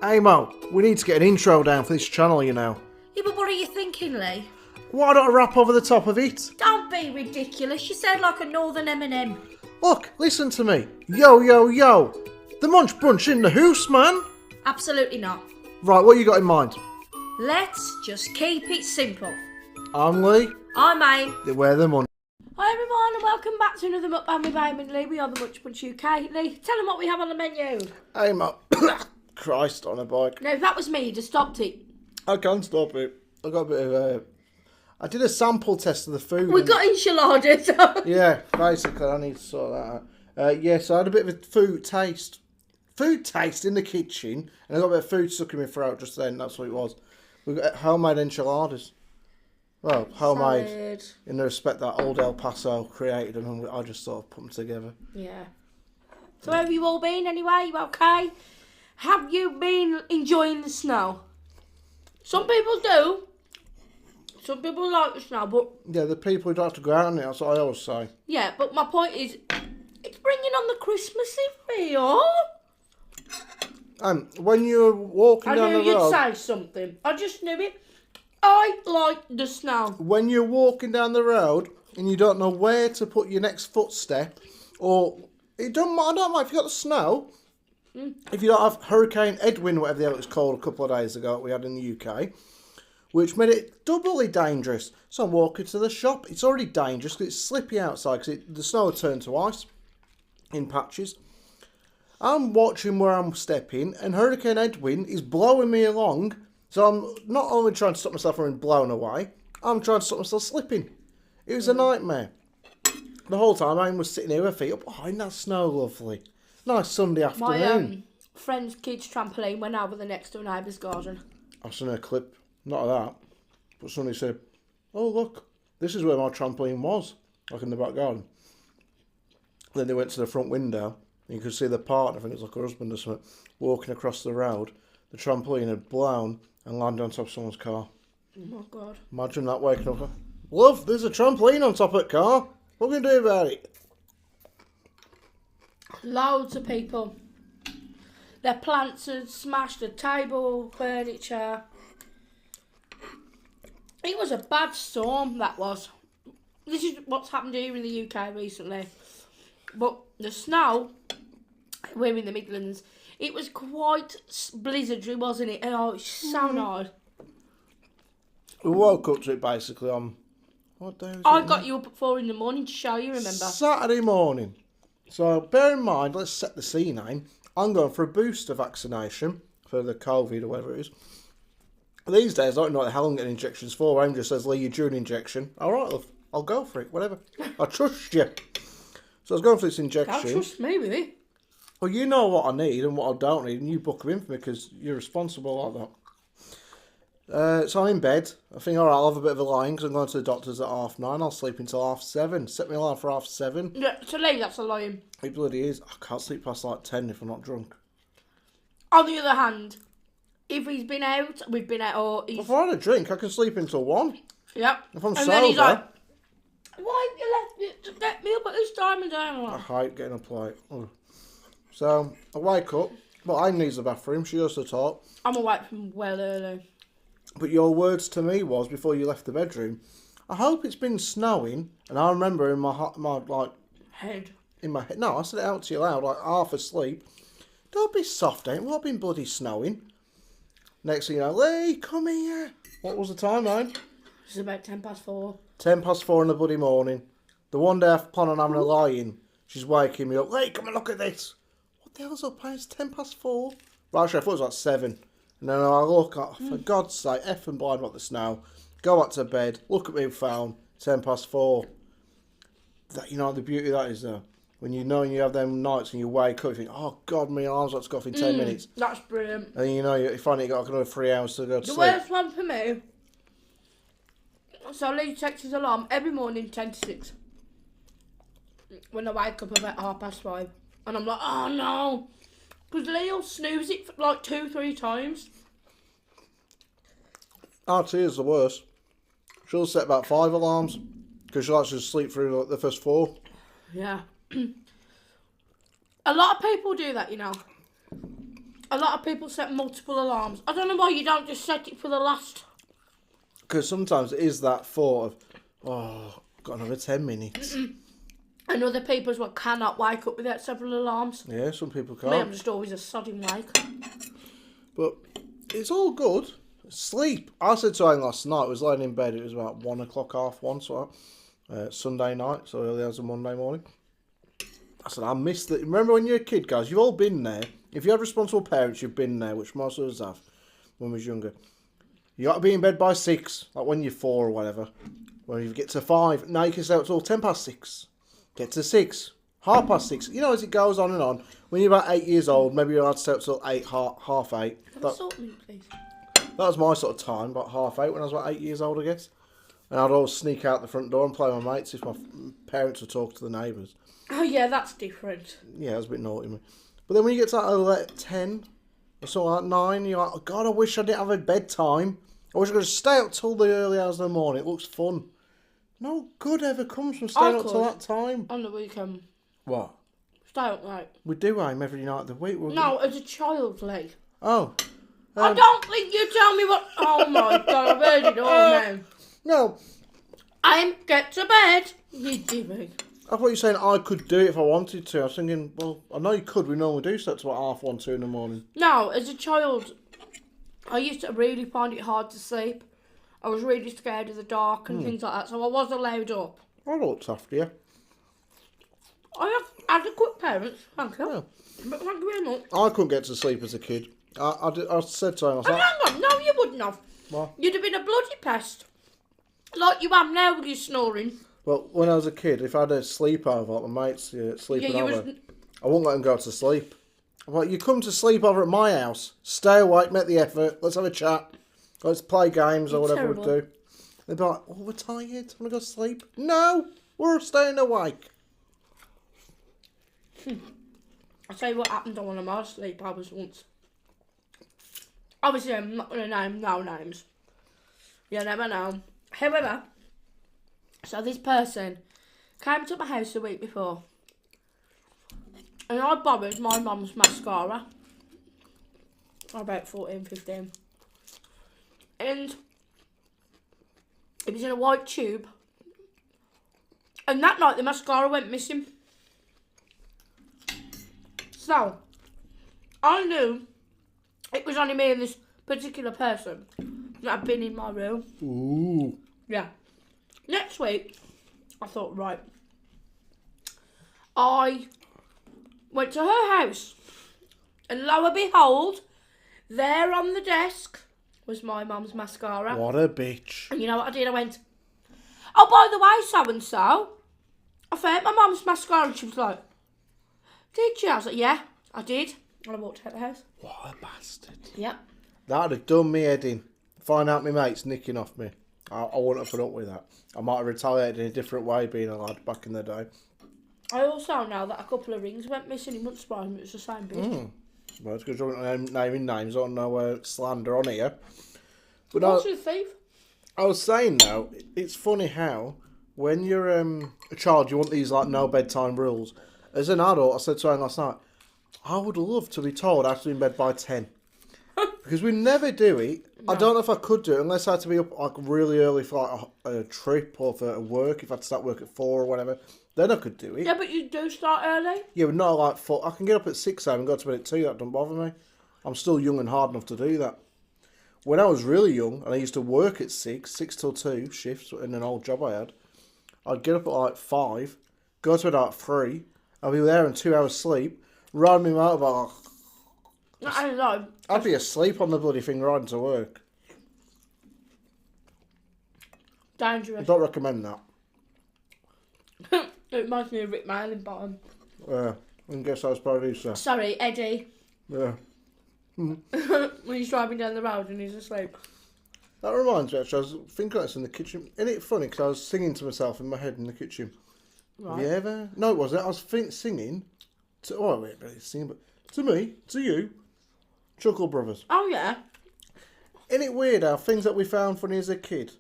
Hey Mo, we need to get an intro down for this channel, you know. Yeah, but what are you thinking, Lee? Why don't I rap over the top of it? Don't be ridiculous. You sound like a northern M&M. Look, listen to me. Yo, yo, yo. The Munch Brunch in the house, man. Absolutely not. Right, what you got in mind? Let's just keep it simple. I'm Lee. I'm Aim. They wear the money. Hi everyone and welcome back to another Mukbang with Aim and Lee. We are the Munch Brunch UK. Lee, tell them what we have on the menu. Hey Mo. Christ on a bike. No, if that was me, you'd have stopped it. I can't stop it. I got a bit of I did a sample test of the food. We got enchiladas. Yeah, basically I need to sort that out. Yes, I had a bit of a food taste. Food taste in the kitchen, and I got a bit of food stuck in my throat just then. That's what it was. We got homemade enchiladas. Well, homemade Salad. in the respect that old El Paso created them, and I just sort of put them together. Yeah. So where have you all been anyway? You okay? Have you been enjoying the snow? Some people do. Some people like the snow, but... Yeah, the people who don't have to go out in it, that's what I always say. Yeah, but my point is, it's bringing on the Christmassy feel. When you're walking I down knew the you'd road... say something. I just knew it. I like the snow. When you're walking down the road and you don't know where to put your next footstep, or... I don't mind if you got the snow... If you don't have Hurricane Edwin, whatever the hell it was called a couple of days ago that we had in the UK, which made it doubly dangerous. So I'm walking to the shop. It's already dangerous because it's slippy outside because the snow had turned to ice in patches. I'm watching where I'm stepping and Hurricane Edwin is blowing me along. So I'm not only trying to stop myself from being blown away, I'm trying to stop myself slipping. It was a nightmare. The whole time I was sitting here with my feet up. Oh, isn't that snow lovely? Nice Sunday afternoon. My friend's kid's trampoline went over the next door neighbour's garden. I've seen a clip, not of that, but somebody said, oh look, this is where my trampoline was, like in the back garden. Then they went to the front window, and you could see the partner, I think it was like her husband or something, walking across the road. The trampoline had blown and landed on top of someone's car. Oh my God. Imagine that waking up, love, there's a trampoline on top of the car, what are we going to do about it? Loads of people. Their plants had smashed the table, furniture. It was a bad storm, that was. This is what's happened here in the UK recently. But the snow, we're in the Midlands, it was quite blizzardry, wasn't it? Oh, it's so nice. We woke up to it basically on, what day was it? I got you up at 4 a.m. to show you, remember? Saturday morning. So bear in mind, let's set the scene, Aim. I'm going for a booster vaccination for the COVID or whatever it is. These days, I don't know what the hell I'm getting injections for. Aim just says, Lee, you're due an injection. All right, love, I'll go for it, whatever. I trust you. So I was going for this injection. Don't trust me with it. Well, you know what I need and what I don't need, and you book them in for me because you're responsible like that. So I'm in bed. I think, all right, I'll have a bit of a lie because I'm going to the doctor's at 9:30. I'll sleep until 7:30. Set me alarm for 7:30. Yeah, to Lee, that's a lying. It bloody is. I can't sleep past like 10 if I'm not drunk. On the other hand, if he's been out, we've been out, or he's... If I had a drink, I can sleep until 1. Yep. If I'm and sober... then he's like, why have you left me to get me up at this time of day? I hate getting up late. Ugh. So, I wake up. Well, I needs the bathroom. She goes to the top. I'm awake from well early. But your words to me was, before you left the bedroom, I hope it's been snowing. And I remember in my Head. in my head, no, I said it out to you loud, like half asleep. Don't be soft, ain't what been bloody snowing. Next thing you know, Lee, come here. What was the time, man? It's about 4:10. 4:10 in the bloody morning. The one day I plan on having a lie-in, she's waking me up. Lee, come and look at this. What the hell's up, mate? It's 4:10. Well, actually, I thought it was like 7. And then I look, for God's sake, F and blind about the snow. Go back to bed, look at my phone, 4:10. That, you know the beauty of that is, though. When you know you have them nights and you wake up, you think, oh God, my alarm's about to go off in 10 minutes. That's brilliant. And you know, you finally got another 3 hours to go to The sleep. worst one for me, so Lee checks his alarm every morning, 10 to 6. When I wake up about 5:30. And I'm like, oh no. Because Lee will snooze it for like 2-3 times. RT is the worst. She'll set about 5 alarms because she likes to sleep through like the first 4. Yeah. A lot of people do that, you know. A lot of people set multiple alarms. I don't know why you don't just set it for the last. Because sometimes it is that thought of, oh, got another 10 minutes. And other people as well cannot wake up without several alarms. Yeah, some people Me, I'm can't. just always a sodding wake. But it's all good. Sleep. I said to Anne last night, I was laying in bed, it was about 1 o'clock, 1:30, so Sunday night, so early as a Monday morning. I said, I missed it. Remember when you were a kid, guys, you've all been there. If you have responsible parents, you've been there, which most of us have when we was younger. You got to be in bed by 6, like when you're 4 or whatever. When you get to 5, now you can stay up till 6:10. Get to 6, 6:30. You know, as it goes on and on. When you're about 8 years old, maybe you're allowed to stay up till 8, half 8. Sort me, please. That was my sort of time, about 8:30 when I was about 8 years old, I guess. And I'd always sneak out the front door and play with my mates if my parents would talk to the neighbours. Oh yeah, that's different. Yeah, it was a bit naughty. Me. But then when you get to like 10 or something like 9, you're like, oh God, I wish I didn't have a bedtime. I wish I could stay up till the early hours of the morning. It looks fun. No good ever comes from staying up till that time. On the weekend. What? Stay up late. We do aim every night of the week. No, as a child, Lee. Oh. I don't think you tell me what... Oh my God, I've heard it all now. No. Get to bed. You divvy. I thought you were saying I could do it if I wanted to. I was thinking, well, I know you could. We normally do start to about 1:30, 2 in the morning. No, as a child, I used to really find it hard to sleep. I was really scared of the dark and things like that, so I was allowed up. I looked after you. I have adequate parents, thank you. Yeah. But thank you very much. I couldn't get to sleep as a kid. I said to him, I was And like, hang on, no, you wouldn't have. what? You'd have been a bloody pest. Like you am now with your snoring. Well, when I was a kid, if I had a sleepover, like my mates sleeping Yeah, you over, was... I wouldn't let them go to sleep. Well, you come to sleep over at my house, stay awake, make the effort, let's have a chat, let's play games or whatever we do. They'd be like, oh, we're tired, want to go to sleep? No, we're staying awake. I'll tell you what happened on one of my sleepovers once. Obviously, I'm not going to name no names. You never know. However, so this person came to my house a week before. And I borrowed my mum's mascara. About 14, 15. And it was in a white tube. And that night the mascara went missing. So, I knew it was only me and this particular person that had been in my room. Ooh. Yeah. Next week, I thought, right. I went to her house. And lo and behold, there on the desk was my mum's mascara. What a bitch. And you know what I did? I went, oh, by the way, so-and-so, I found my mum's mascara. And she was like, did you? I was like, yeah, I did. And I walked out the house. What a bastard. Yep. That'd have done me head in. Find out my mates nicking off me. I wouldn't have put up with that. I might have retaliated in a different way being a lad back in the day. I also know that a couple of rings went missing. It wouldn't surprise me. It was the same bitch. Well, it's because you're not naming names. I don't know slander on here. But What's your thief? I was saying though, it's funny how when you're a child, you want these like no bedtime rules. As an adult, I said to Anne last night, I would love to be told I have to be in bed by 10. Because we never do it. No. I don't know if I could do it unless I had to be up like really early for like a trip or for work. If I had to start work at 4 or whatever, then I could do it. Yeah, but you do start early. Yeah, but not like 4. I can get up at 6 and go to bed at 2. That don't bother me. I'm still young and hard enough to do that. When I was really young and I used to work at 6 till 2 shifts in an old job I had, I'd get up at like 5, go to bed at 3. I'll be there in 2 hours sleep, ride me motorbike. I don't know. I'd be asleep on the bloody thing riding to work. Dangerous. I don't recommend that. It reminds me of Rick Bottom. Yeah, and guess I was producer. Sorry, Eddie. Yeah. When he's driving down the road and he's asleep. That reminds me, actually, I was thinking of this in the kitchen. Isn't it funny, because I was singing to myself in my head in the kitchen. Right. Have you ever? No, it wasn't. I was singing to... Oh, wait, really singing, but... To me, to you, Chuckle Brothers. Oh, yeah. Isn't it weird how things that we found funny as a kid...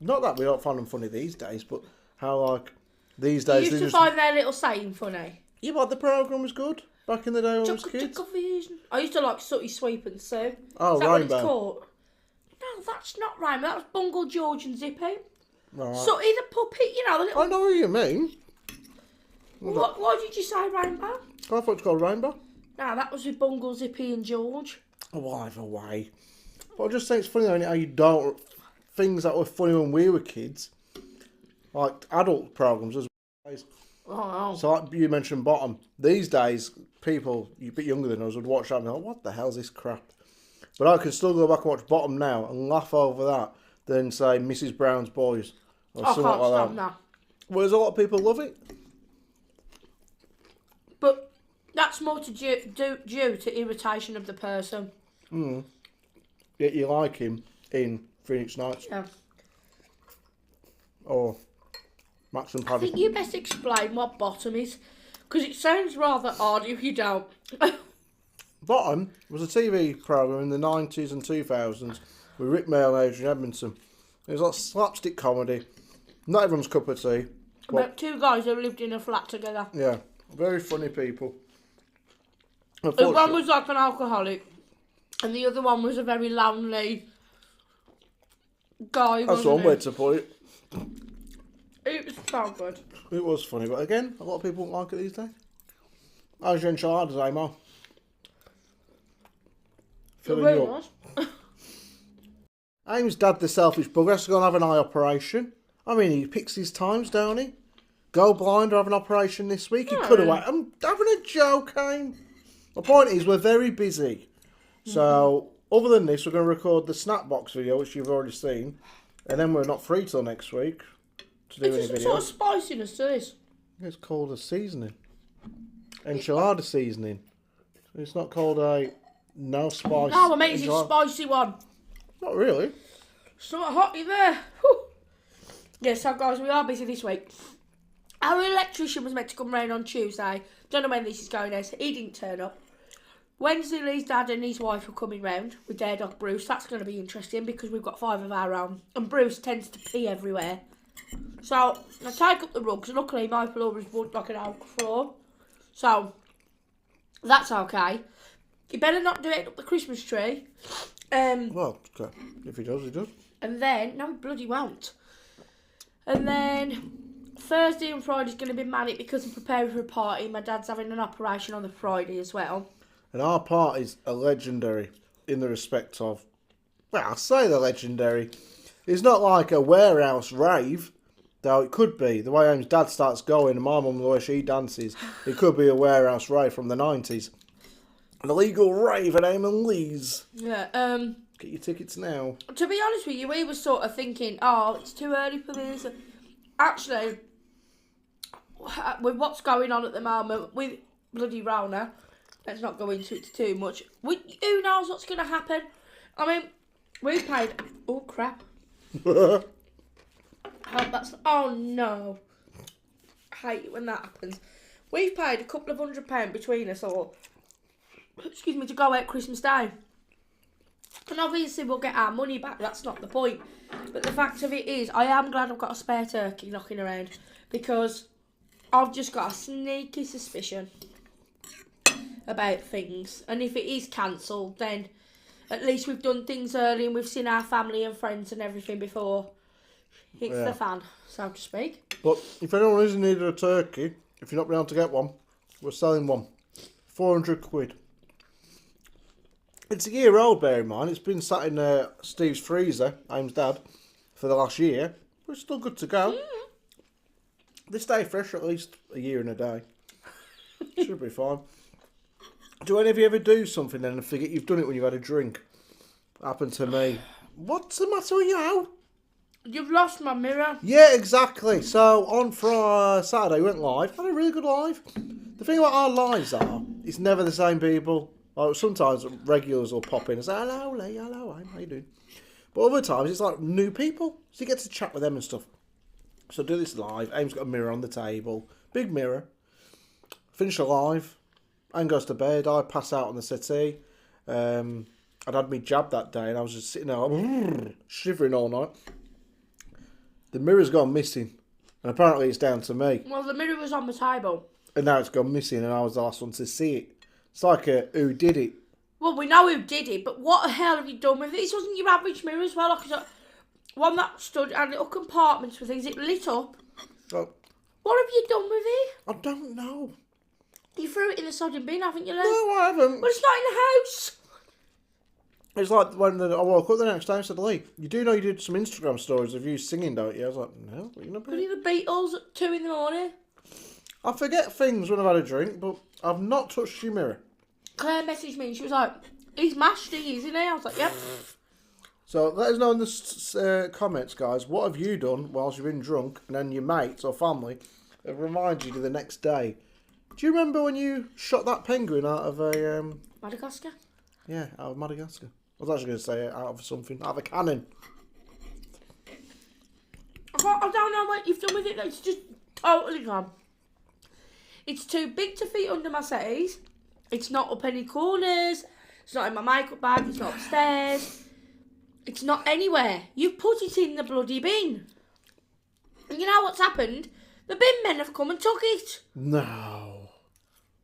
Not that we don't find them funny these days, but how, like, these days... You used to find their little saying funny. Yeah, but the programme was good. back in the day when we was Chocolate kids? Vision. I used to like Sooty Sweep and Sue. Oh, Is that Rainbow. what it's called? No, that's not Rainbow. That was Bungle, George and Zippy. Right. Sooty the puppet, you know, the little... I know what you mean. Why did you say Rainbow? I thought it was called Rainbow. No, that was with Bungle, Zippy and George. Oh, either way. But I just think it's funny how you don't... Things that were funny when we were kids, like adult programmes as well. Oh, So like you mentioned Bottom. These days, people a bit younger than us would watch that and go, what the hell's this crap? But I can still go back and watch Bottom now and laugh over that than, say, Mrs. Brown's Boys. Or I something can't like stand that. that. Whereas a lot of people love it. But that's more due to irritation of the person. Yet you like him in Phoenix Nights. Yeah. Or Max and I Paddy. think you best explain what Bottom is, because it sounds rather odd if you don't. Bottom was a TV programme in the 90s and 2000s with Rick Mail and Adrian Edmondson. It was like slapstick comedy. Not everyone's cup of tea. About two guys who lived in a flat together. Yeah, very funny people. The one was like an alcoholic, and the other one was a very lonely guy. That's one way to put it. It was so good. It was funny, but again, a lot of people don't like it these days. How's your enchiladas, Amo? It really was. Aim's dad, the selfish bugger, has to go and have an eye operation. I mean, he picks his times, don't he? Go blind or have an operation this week. He could have waited. I'm having a joke, Aim. The point is, we're very busy. So, other than this, we're going to record the Snapbox video, which you've already seen. And then we're not free till next week to do any It's some videos. sort of spiciness to this. It's called a seasoning. Enchilada seasoning. It's not called a no spice. No, I mean it's a enchilada. spicy one. Not really. It's not hot in there. Whew. Yeah, so guys, we are busy this week. Our electrician was meant to come round on Tuesday. Don't know when this is going out. He didn't turn up. Wednesday, Lee's dad and his wife are coming round with their dog Bruce. That's going to be interesting because we've got 5 of our own. And Bruce tends to pee everywhere. So, I take up the rugs. Luckily, my floor is wood like an oak floor. So, that's okay. You better not do it up the Christmas tree. Well, okay. If he does, he does. And then, no, he bloody won't. And then Thursday and Friday's going to be manic because I'm preparing for a party. My dad's having an operation on the Friday as well. And our parties are legendary in the respect of, well, I say they're legendary. It's not like a warehouse rave, though it could be. The way Aim's dad starts going and my mum, the way she dances, it could be a warehouse rave from the 90s. An illegal rave at Aim and Lee's. Yeah, Get your tickets now. to be honest with you, we were sort of thinking, oh, it's too early for this. Actually, with what's going on at the moment, with bloody Rona, let's not go into it too much. Who knows what's going to happen? I mean, we paid... Oh, crap. Oh no. I hate it when that happens. We've paid a couple of £100 between us all, excuse me, to go out Christmas Day. And obviously we'll get our money back, that's not the point. But the fact of it is, I am glad I've got a spare turkey knocking around, because I've just got a sneaky suspicion about things. And if it is cancelled, then at least we've done things early and we've seen our family and friends and everything before it's the fan, so to speak. But if anyone is in need of a turkey, if you're not been able to get one, we're selling one. 400 quid. It's a year old, bear in mind. It's been sat in Steve's freezer, Aim's dad, for the last year. But it's still good to go. They stay fresh at least a year and a day. Should be fine. Do any of you ever do something then and forget you've done it when you've had a drink? Happened to me. What's the matter with you? You've lost my mirror. Yeah, exactly. So on Saturday we went live. Had a really good live. The thing about our lives are, it's never the same people. Like sometimes regulars will pop in and say, hello Lee, hello Aim, how you doing? But other times it's like new people. So you get to chat with them and stuff. So do this live. Aim's got a mirror on the table. Big mirror. Finish the live. Aim goes to bed. I pass out on the settee. I'd had me jab that day and I was just sitting there shivering all night. The mirror's gone missing. And apparently it's down to me. Well, the mirror was on the table. And now it's gone missing and I was the last one to see it. It's like a who did it. Well, we know who did it, but what the hell have you done with it? This wasn't your average mirror as well. Like one that stood had little compartments for things. It lit up. Oh, What have you done with it? I don't know. You threw it in the sodding bin, haven't you, Len? No, I haven't. But it's not in the house. It's like when I woke up the next day and said, Lee, you do know you did some Instagram stories of you singing, don't you? I was like, no, what are you going to Putting the Beatles at 2 in the morning. I forget things when I've had a drink, but I've not touched your mirror. Claire messaged me and she was like, he's mashed, isn't he? I was like, yep. So let us know in the comments, guys, what have you done whilst you've been drunk and then your mates or family have reminded you the next day? Do you remember when you shot that penguin out of a... Madagascar? Yeah, out of Madagascar. I was actually going to say out of something, out of a cannon. I don't know what you've done with it. It's just totally gone. It's too big to fit under my settees. It's not up any corners. It's not in my makeup bag. It's not upstairs. It's not anywhere. You put it in the bloody bin. And you know what's happened? The bin men have come and took it. No.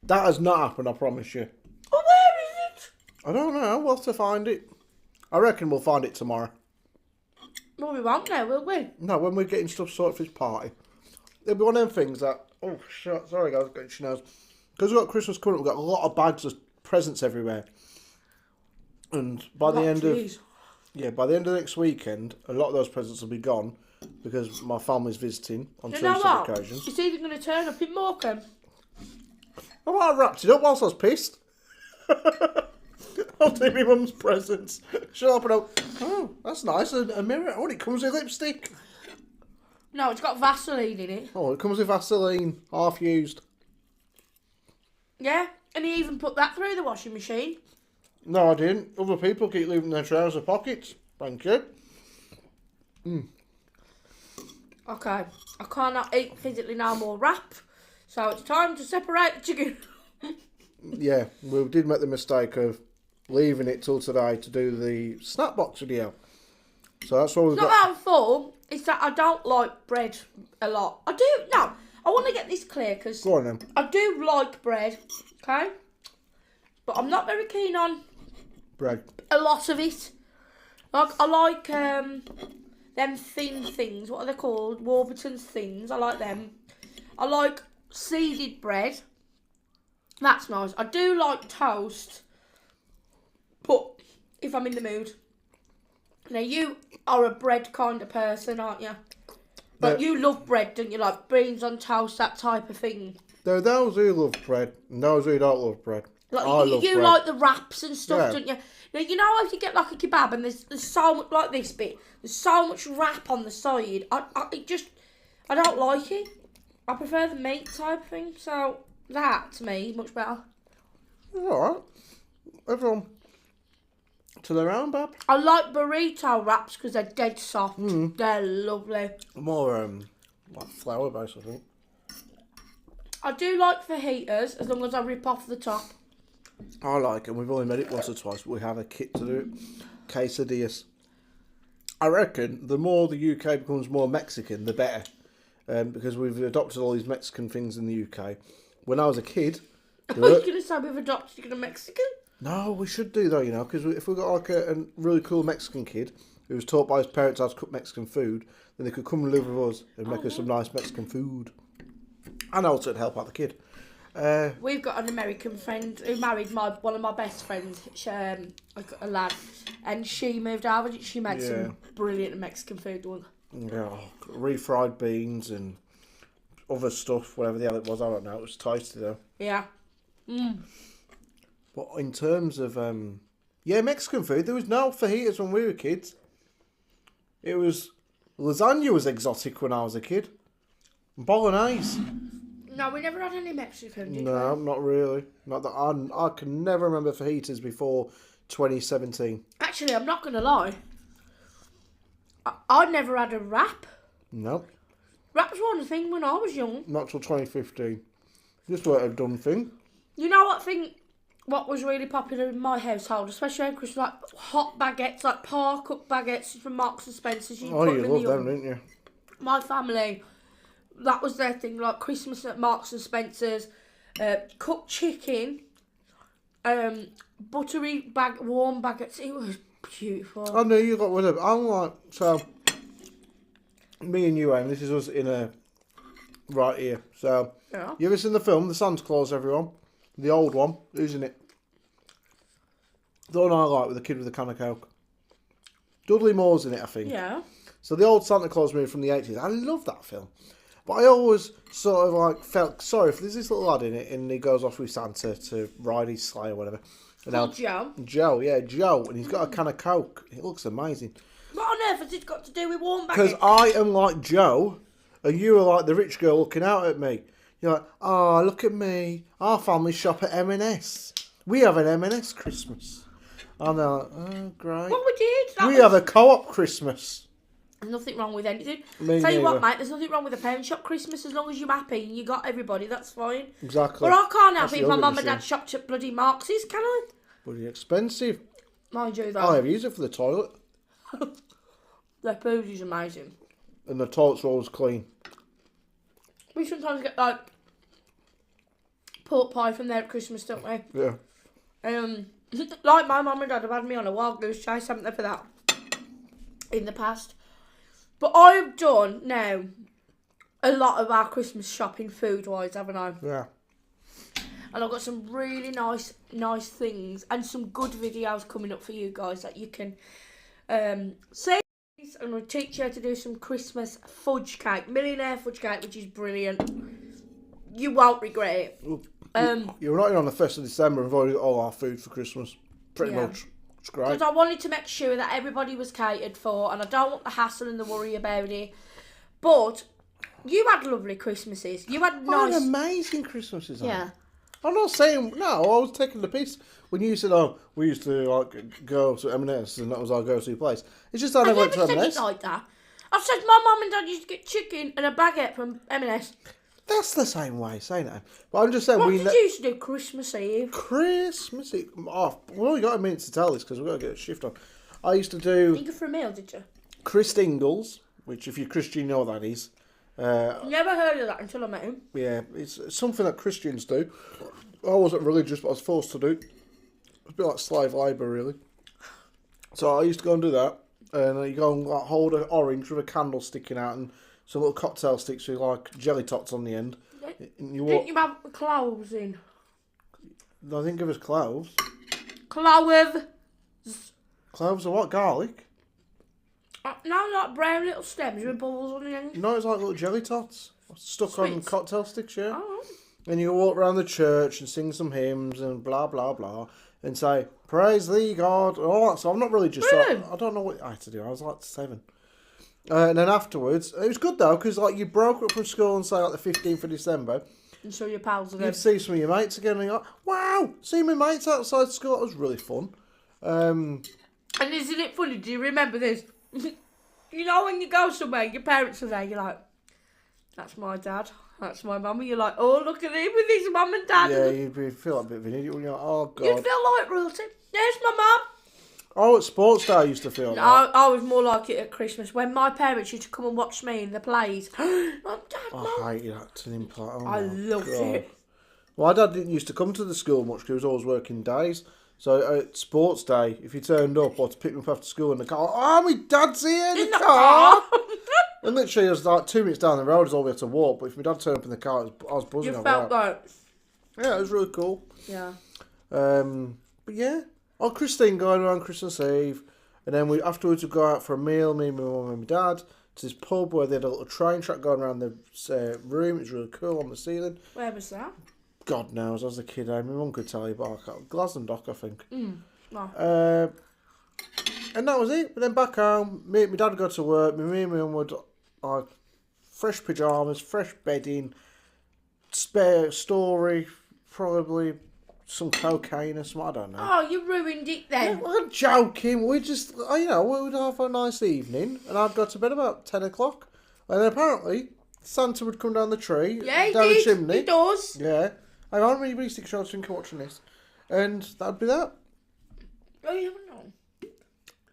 That has not happened, I promise you. Well, where is it? I don't know. We'll have to find it. I reckon we'll find it tomorrow. Well, we won't now, will we? No, when we're getting stuff sorted for this party. It'll be one of them things that... Oh, shit. Sorry, guys. Got itchy nose. Because we've got Christmas coming up, we've got a lot of bags of presents everywhere. And by the end of... Yeah, by the end of next weekend, a lot of those presents will be gone because my family's visiting on two separate occasions. It's either going to turn up in Morecambe. Oh, I wrapped it up whilst I was pissed. I'll take my mum's presents. She'll open up. Oh, that's nice. A mirror. Oh, it comes with lipstick. No, it's got Vaseline in it. Oh, it comes with Vaseline, half used. Yeah, and he even put that through the washing machine. No, I didn't. Other people keep leaving their trouser pockets. Thank you. Okay, I cannot eat physically no more wrap, so it's time to separate the chicken. Yeah, we did make the mistake of leaving it till today to do the snap box video. So that's what we've Not got. that I'm full, it's that I don't like bread a lot. I want to get this clear because Go on then. I do like bread, okay? But I'm not very keen on Bread. a lot of it. Like, I like them thin things. What are they called? Warburton's thins. I like them. I like seeded bread. That's nice. I do like toast. But if I'm in the mood. Now, you are a bread kind of person, aren't you? But you love bread, don't you? Like beans on toast, that type of thing. There are those who love bread and those who don't love bread. Like, I love you bread. like the wraps and stuff, Yeah. don't you? Now, you know if you get like a kebab and there's so much, like this bit, there's so much wrap on the side. I don't like it. I prefer the meat type thing. So that to me is much better. Alright. Everyone to their own, bab. I like burrito wraps because they're dead soft. They're lovely. More like flour based, I think. I do like fajitas as long as I rip off the top. I like it. We've only made it once or twice, but we have a kit to do it. Quesadillas. I reckon the more the UK becomes more Mexican, the better. Because we've adopted all these Mexican things in the UK. When I was a kid... I was going to say we've adopted a Mexican. No, we should do though, you know, because if we've got like a really cool Mexican kid who was taught by his parents how to cook Mexican food, then they could come and live with us and make us some nice Mexican food. And also it'd help out the kid. We've got an American friend who married one of my best friends, a lad, and she moved over. She made some brilliant Mexican food. Yeah, refried beans and other stuff, whatever the hell it was, I don't know. It was tasty though. Yeah. But in terms of, Mexican food, there was no fajitas when we were kids. It was, lasagna was exotic when I was a kid. Bolognese. No, we never had any Mexican, did No, we? not really. Not that I can never remember fajitas before 2017. Actually, I'm not going to lie. I never had a wrap. No, Wraps were a thing when I was young. not till 2015. This weren't a done thing. You know what was really popular in my household, especially over Christmas, like hot baguettes, like par-cooked baguettes from Marks and Spencer's. You Oh, you loved them, didn't you? My family, that was their thing, like Christmas at Marks and Spencer's, cooked chicken, buttery warm baguettes. It was beautiful. I knew you got rid of it. I'm like, so, me and you, Aim, this is us in a, right here. So, Yeah. you ever seen the film, The Santa Claus, everyone? The old one, who's in it? The one I like with the kid with the can of Coke. Dudley Moore's in it, I think. Yeah. So the old Santa Claus movie from the 80s, I love that film. But I always sort of like felt sorry for there's this little lad in it and he goes off with Santa to ride his sleigh or whatever. And Called Joe. Joe, yeah, Joe. And he's got a can of Coke. It looks amazing. What on earth has it got to do with warm Because baguettes? I am like Joe and you are like the rich girl looking out at me. You're like, oh, look at me. Our family shop at M&S. We have an M&S Christmas. And they're like, oh, great. What we did? We have a co-op Christmas. There's nothing wrong with anything. Me Tell you what, neither. mate, there's nothing wrong with a parent shop Christmas as long as you're happy and you got everybody, that's fine. Exactly. But I can't have That's it if the my other mum and issue. dad shopped at bloody Marx's, can I? Bloody expensive. Mind you, I though, have used it for the toilet. their food is amazing. And the toilet's always clean. We sometimes get, like, pork pie from there at Christmas, don't we? Yeah. Like my mum and dad have had me on a wild goose chase, haven't they, for that in the past. But I've done now a lot of our Christmas shopping food-wise, haven't I? Yeah. And I've got some really nice things and some good videos coming up for you guys that you can see. I'm going to teach you how to do some Christmas fudge cake, millionaire fudge cake, which is brilliant. You won't regret it. You're not on the 1st of December. We've already got all our food for Christmas. Pretty Yeah. much. It's great. Because I wanted to make sure that everybody was catered for, and I don't want the hassle and the worry about it. But you had lovely Christmases. You had I nice. had amazing Christmases. Yeah. I'm not saying, no, I was taking the piss. When you said, oh, we used to like go to M&S and that was our go-to place. It's just I I never went never to said M&S. it like that. I said my mum and dad used to get chicken and a baguette from M&S. That's the same way, saying that. But I'm just saying, What did you used to do Christmas Eve? Christmas Eve. Oh, we only got a minute to tell this because we've got to get a shift on. I used to You do go for a meal, did you? Christingles, which if you're Christian, you know what that is. Never heard of that until I met him. Yeah, it's something that Christians do. I wasn't religious, but I was forced to do. It's a bit like slave labour, really. So I used to go and do that. And you go and like, hold an orange with a candle sticking out and some little cocktail sticks with like jelly tots on the end. And you Didn't you have cloves in? I didn't give us cloves. Cloves. Cloves are what? Garlic? No, like brown little stems with balls on the end. No, it's like little jelly tots stuck on Sweets. cocktail sticks, yeah. Oh. And you walk around the church and sing some hymns and blah, blah, blah. And say, praise thee, God. And all that. So I'm not religious. Really? So I don't know what I had to do. I was like 7. And then afterwards, it was good though, because like you broke up from school and say like the 15th of December. And show your pals again. You'd see some of your mates again and you're like, wow, see my mates outside school. That was really fun. And isn't it funny? Do you remember this? You know when you go somewhere, your parents are there, you're like, that's my dad, that's my mum, and you're like, oh, look at him with his mum and dad. Yeah, you'd feel like a bit of an idiot when you're like, oh, God. You'd feel like royalty. There's my mum. Oh, at sports day I used to feel like. I was more like it at Christmas when my parents used to come and watch me in the plays. Mum, Dad, Mum. I hated acting in play. Oh, I my loved God. it. My dad didn't used to come to the school much because he was always working days. So at sports day, if he turned up or to pick me up after school in the car, oh, my dad's here in the car. And literally, it was like 2 minutes down the road, is all we had to walk. But if my dad turned up in the car, I was buzzing You over felt that. like, Yeah, it was really cool. yeah. But yeah, Christine going around Christmas Eve, and then afterwards we'd go out for a meal, me, my mum and my dad, to this pub where they had a little train track going around the room. It was really cool on the ceiling. Where was that? God knows, as a kid, my mum could tell you, but I can't. Glastonbury, I think. No. And that was it. But then back home, me and my dad would go to work. Me and my mum would like fresh pyjamas, fresh bedding, spare story, probably some cocaine or something. I don't know. Oh, you ruined it then. I'm joking. We just, we would have a nice evening, and I'd go to bed about 10 o'clock. And then apparently, Santa would come down the tree, Yeah, he down did. the chimney. He does. Yeah. Hang on, really 6 year olds think watching this. And that'd be that. Oh, you haven't known.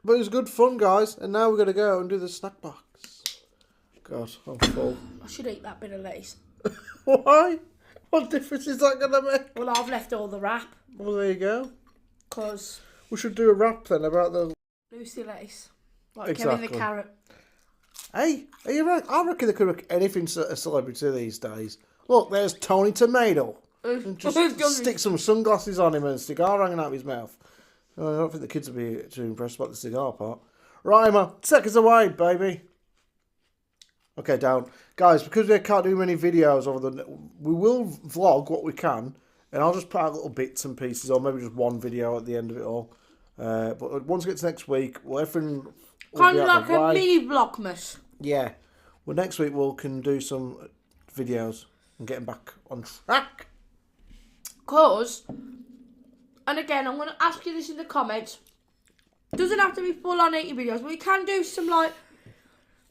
But it was good fun, guys. And now we're going to go and do the snack box. God, I'm full. I should eat that bit of lettuce. Why? What difference is that going to make? Well, I've left all the wrap. Well, there you go. Because... We should do a rap then about the... Lucy lettuce. Like Exactly. Kevin the carrot. Hey, are you right? I reckon they could make anything a celebrity these days. Look, there's Tony Tomato. And just stick some sunglasses on him and a cigar hanging out of his mouth. I don't think the kids will be too impressed about the cigar part. Right, Emma, take us away, baby. Okay, down. Guys, because we can't do many videos over the... We will vlog what we can, and I'll just put out little bits and pieces, or maybe just one video at the end of it all. But once it gets next week, well, everything... Kind of like a mini vlogmas. Yeah. Well, next week we can do some videos and get them back on track. Because, and again, I'm going to ask you this in the comments. Doesn't have to be full on eating videos, but we can do some like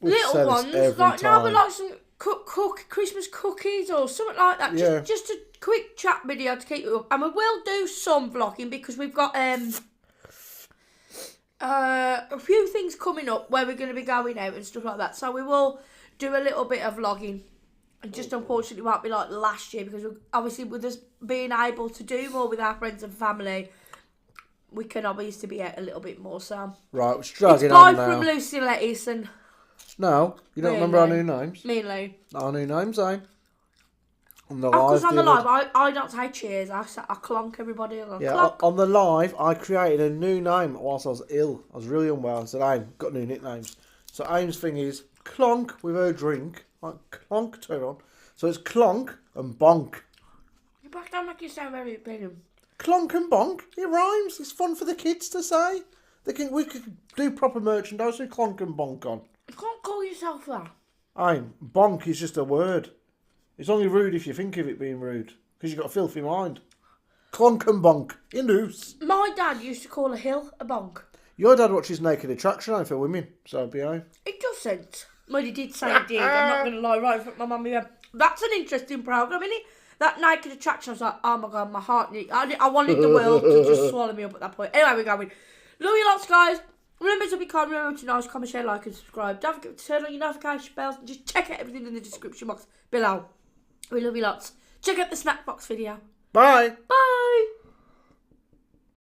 little ones. Like now, but like some Christmas cookies or something like that. Yeah. Just a quick chat video to keep it up. And we will do some vlogging because we've got a few things coming up where we're going to be going out and stuff like that. So we will do a little bit of vlogging. And just unfortunately won't be like last year because obviously with us being able to do more with our friends and family, we can obviously be out a little bit more. So right, we're dragging on now. From Lucy Lettuce and... No, you don't remember our new names? Me and Lou. Our new names, eh? On the live. Because on the live, I don't say cheers. I clonk everybody. Clonk. On the live, I created a new name whilst I was ill. I was really unwell. I said, I've got new nicknames. So Aim's thing is Clonk with her drink. Like Clonk turn on. So it's Clonk and Bonk. You back down like you sound very big. Clonk and Bonk. It rhymes. It's fun for the kids to say. We could do proper merchandise with Clonk and Bonk on. You can't call yourself that. Bonk is just a word. It's only rude if you think of it being rude. Because you've got a filthy mind. Clonk and Bonk. In loose. My dad used to call a hill a bonk. Your dad watches Naked Attraction for women. So behave. It doesn't. Well, he did say he did. I'm not going to lie right in front of my mum. That's an interesting programme, isn't it? That Naked Attraction, I was like, oh my God, my heart I wanted the world to just swallow me up at that point. Anyway, we're going. Love you lots, guys. Remember to be kind, remember to nice, comment, share, like and subscribe. Don't forget to turn on your notification bells and just check out everything in the description box below. We love you lots. Check out the snack box video. Bye. Bye.